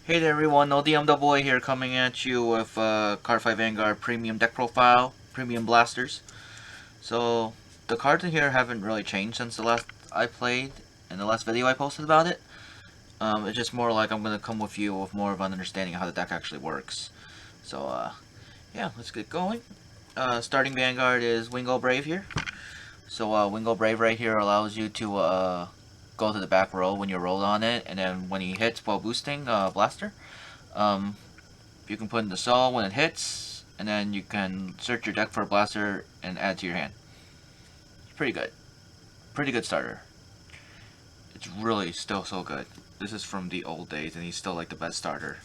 Hey there everyone, No DM Double A here coming at you with Cardfight Vanguard Premium Deck Profile, Premium Blasters. So, the cards in here haven't really changed since the last I played, and the last video I posted about it. It's just more like I'm going to come with you with more of an understanding of how the deck actually works. So, yeah, let's get going. Starting Vanguard is Wingo Brave here. So, Wingo Brave right here allows you to go to the back row when you roll on it, and then when he hits while boosting Blaster. Um, You can put in the cell when it hits, and then you can search your deck for a blaster and add to your hand. It's pretty good. Pretty good starter. It's really still so good. This is from the old days, and he's still like the best starter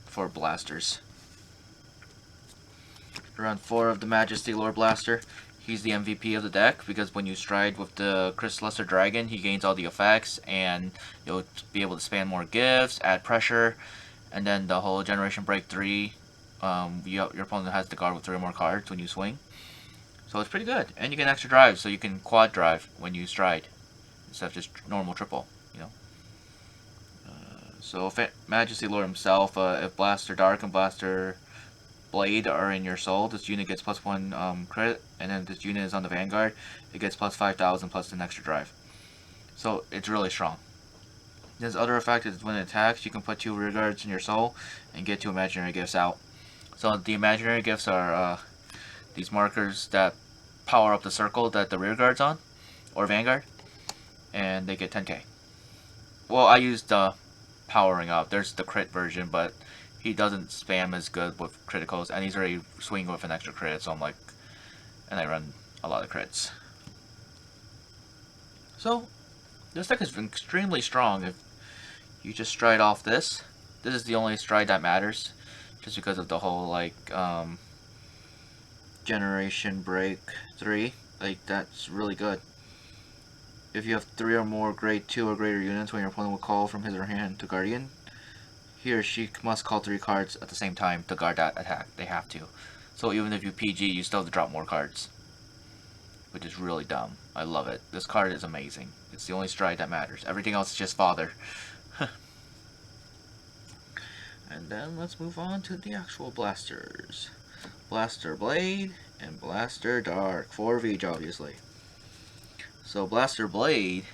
for blasters. Around 4 of the Majesty Lord Blaster. He's the MVP of the deck because when you stride with the Chris Lesser Dragon, he gains all the effects, and you'll be able to spam more gifts, add pressure, and then the whole Generation Break 3, your opponent has to guard with 3 or more cards when you swing. So it's pretty good. And you get extra drive, so you can quad drive when you stride, instead of just normal triple, you know. So if Majesty Lord himself, if Blaster Dark and Blaster Blade are in your soul, this unit gets +1 crit, and then this unit is on the Vanguard, it gets plus 5,000 plus an extra drive. So it's really strong. His other effect is when it attacks, you can put 2 rear guards in your soul and get 2 imaginary gifts out. So the imaginary gifts are these markers that power up the circle that the rear guard's on, or Vanguard, and they get 10k. Well, I used the powering up. There's the crit version, but he doesn't spam as good with criticals, and he's already swinging with an extra crit, so I'm like, and I run a lot of crits. So, this deck is extremely strong. If you just stride off this is the only stride that matters, just because of the whole, like, Generation Break 3. Like, that's really good. If you have 3 or more grade 2 or greater units when your opponent will call from his or her hand to Guardian, he or she must call 3 cards at the same time to guard that attack. They have to. So even if you PG, you still have to drop more cards. Which is really dumb. I love it. This card is amazing. It's the only stride that matters. Everything else is just fodder. And then let's move on to the actual blasters. Blaster Blade and Blaster Dark. 4 of each, obviously. So Blaster Blade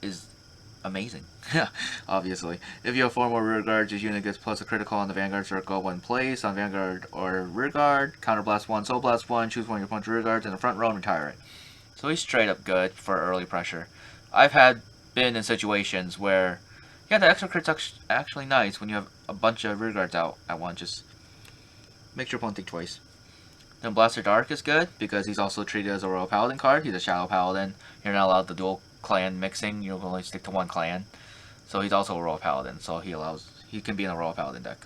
is amazing. Obviously. If you have 4 more rear guards, your unit gets plus a critical on the Vanguard circle when placed on Vanguard or rear guard. Counterblast 1, Soul Blast 1, choose one of your opponent's rear guards in the front row and retire it. So he's straight up good for early pressure. I've been in situations where, yeah, the extra crit's actually nice when you have a bunch of rear guards out at once. Just make your opponent think twice. Then Blaster Dark is good because he's also treated as a Royal Paladin card. He's a Shadow Paladin. You're not allowed the dual clan mixing. You can only stick to one clan. So he's also a Royal Paladin. So he can be in a Royal Paladin deck.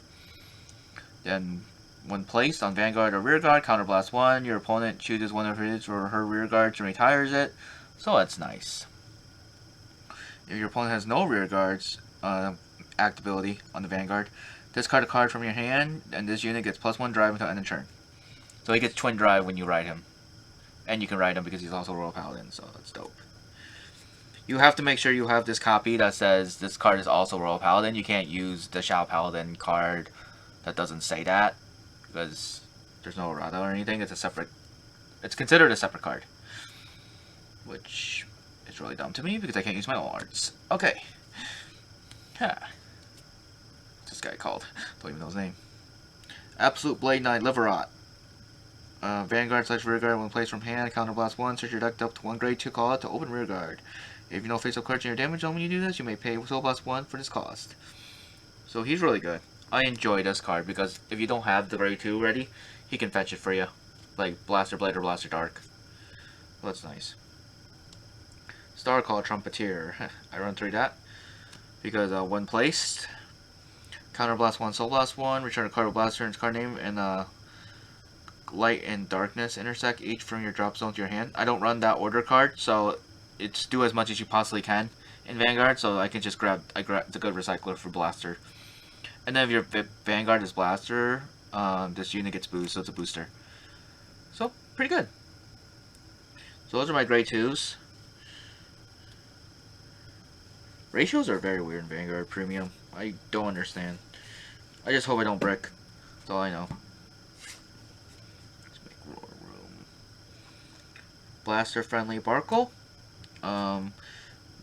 Then when placed on Vanguard or Rear Guard, Counterblast 1, your opponent chooses one of his or her rear guards and retires it. So that's nice. If your opponent has no rear guards act ability on the Vanguard, discard a card from your hand, and this unit gets +1 drive until end of turn. So he gets twin drive when you ride him. And you can ride him because he's also a Royal Paladin, so that's dope. You have to make sure you have this copy that says this card is also Royal Paladin. You can't use the Shadow Paladin card that doesn't say that, because there's no errata or anything. It's considered a separate card. Which is really dumb to me because I can't use my arts. Okay. What's this guy called? Don't even know his name. Absolute Blade Knight Liverot. Vanguard / rear guard when placed from hand, counterblast 1, search your deck up to 1 grade 2 call it to open rear guard. If you know face-up cards in your damage zone when you do this, you may pay Soul Blast 1 for this cost. So he's really good. I enjoy this card because if you don't have the grade 2 ready, he can fetch it for you. Like Blaster Blade or Blaster Dark. Well, that's nice. Star Call Trumpeter. I run 3 that. Because when placed, counterblast 1, Soul Blast 1, return a card with Blaster and its card name, and Light and Darkness intersect each from your drop zone to your hand. I don't run that order card, so it's do as much as you possibly can in Vanguard, so I can just grab the good recycler for Blaster. And then if your Vanguard is Blaster, this unit gets boost, so it's a booster. So, pretty good. So those are my grade 2s. Ratios are very weird in Vanguard Premium. I don't understand. I just hope I don't brick. That's all I know. Let's make roar room. Blaster friendly Barkle.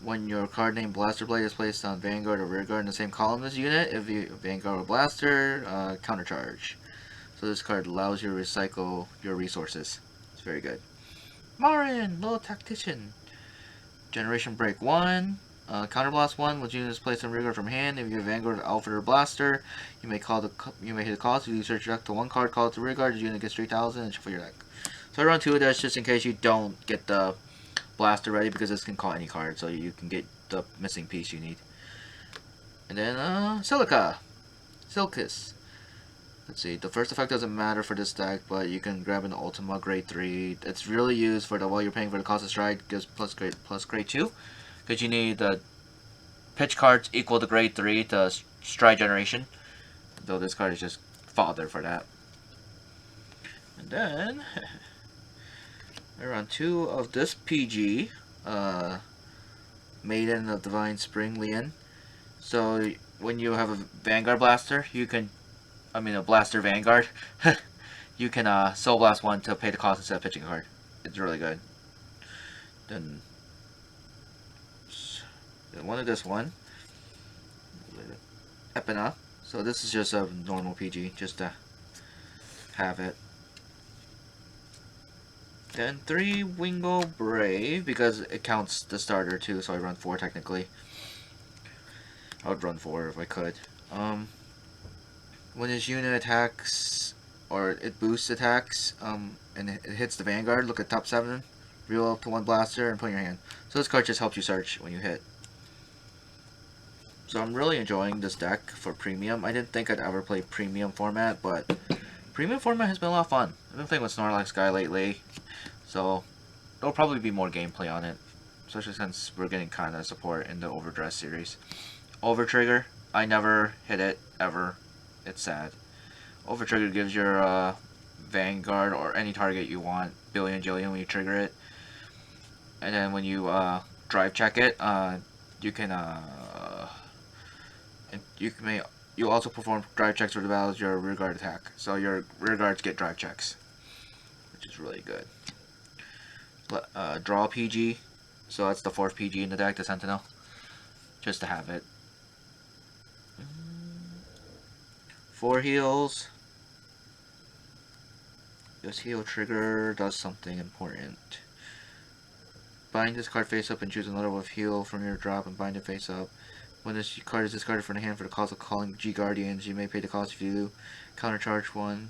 When your card named Blaster Blade is placed on Vanguard or Rearguard in the same column as unit, if you Vanguard or Blaster, countercharge. So this card allows you to recycle your resources. It's very good. Marin, Little Tactician. Generation Break 1. Counterblast 1. When unit is placed on Rearguard from hand, if you have Vanguard, Alfred, or Blaster, you may hit a cost. If you search your deck to one card, call it to Rearguard, your unit gets 3,000 and shuffle your deck. So I run 2 of this just in case you don't get the Blaster ready, because this can call any card, so you can get the missing piece you need. And then Silica. Silkus. Let's see, the first effect doesn't matter for this deck, but you can grab an Ultima grade 3. It's really used for the while you're paying for the cost of stride, gives plus grade 2. Because you need the pitch cards equal to grade 3 to stride generation. Though this card is just fodder for that. And then I run 2 of this PG, Maiden of Divine Spring Lian. So when you have a Vanguard Blaster, you can, a Blaster Vanguard, you can Soul Blast 1 to pay the cost instead of pitching a card. It's really good. Then one of this one, Epina. So this is just a normal PG, just to have it. Then 3 Wingo Brave, because it counts the starter too, so I run 4 technically. I would run 4 if I could. When this unit attacks, or it boosts attacks, and it hits the Vanguard, look at top 7, reel up to 1 blaster, and put in your hand. So this card just helps you search when you hit. So I'm really enjoying this deck for premium. I didn't think I'd ever play premium format, but premium format has been a lot of fun. I've been playing with Snorlax Guy lately, so there'll probably be more gameplay on it, especially since we're getting kind of support in the Overdress series. Overtrigger, I never hit it, ever. It's sad. Overtrigger gives your Vanguard or any target you want billion jillion when you trigger it. And then when you drive check it, you also perform drive checks for the battles your rear guard attack. So your rear guards get drive checks, which is really good. Draw PG, so that's the 4th PG in the deck, the Sentinel, just to have it. 4 heals. This heal trigger does something important. Bind this card face up and choose another with heal from your drop and bind it face up. When this card is discarded from the hand for the cost of calling G Guardians, you may pay the cost if you do countercharge 1,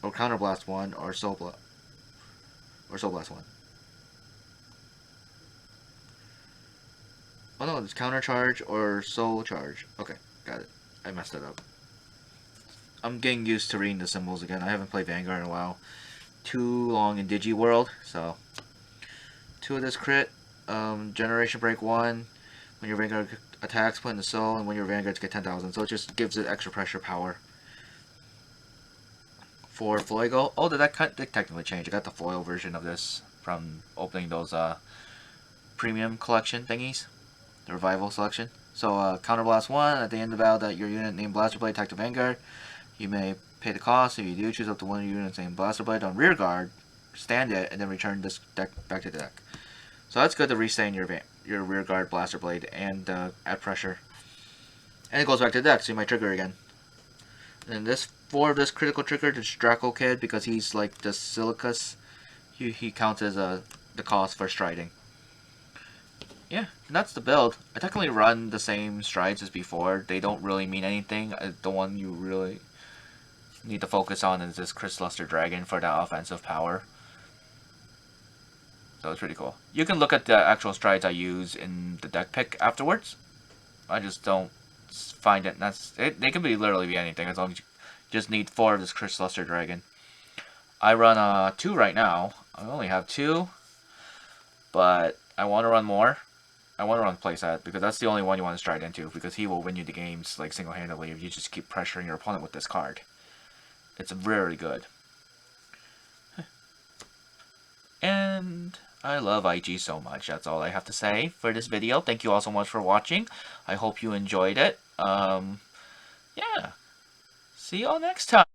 or counterblast 1, or soul blast 1. Oh no, it's countercharge or soul charge. Okay, got it. I messed it up. I'm getting used to reading the symbols again. I haven't played Vanguard in a while. Too long in Digi World, so 2 of this crit. Generation Break 1. When your Vanguard attacks, put in the soul, and when your Vanguards get 10,000. So it just gives it extra pressure power. 4 Fuego. Oh, did that technically change? I got the foil version of this from opening those premium collection thingies. The revival selection. So counterblast 1. At the end of the battle that your unit named Blaster Blade attack the Vanguard. You may pay the cost. If you do, choose up to 1 of your units named Blaster Blade on rear guard, stand it, and then return this deck back to the deck. So that's good to restand your rear guard Blaster Blade and add pressure. And it goes back to the deck, so you might trigger again. And this 4 of this critical trigger, this Draco Kid, because he's like the Silicus, he counts as the cost for striding. Yeah, and that's the build. I technically run the same strides as before. They don't really mean anything. The one you really need to focus on is this Chris Luster Dragon for that offensive power. So it's pretty cool. You can look at the actual strides I use in the deck pick afterwards. I just don't find it. They can literally be anything as long as you just need 4 of this Chris Luster Dragon. I run 2 right now. I only have 2, but I want to run more. I want to run playset because that's the only one you want to stride into, because he will win you the games like single-handedly if you just keep pressuring your opponent with this card. It's very good. And I love IG so much. That's all I have to say for this video. Thank you all so much for watching. I hope you enjoyed it. yeah. See y'all next time.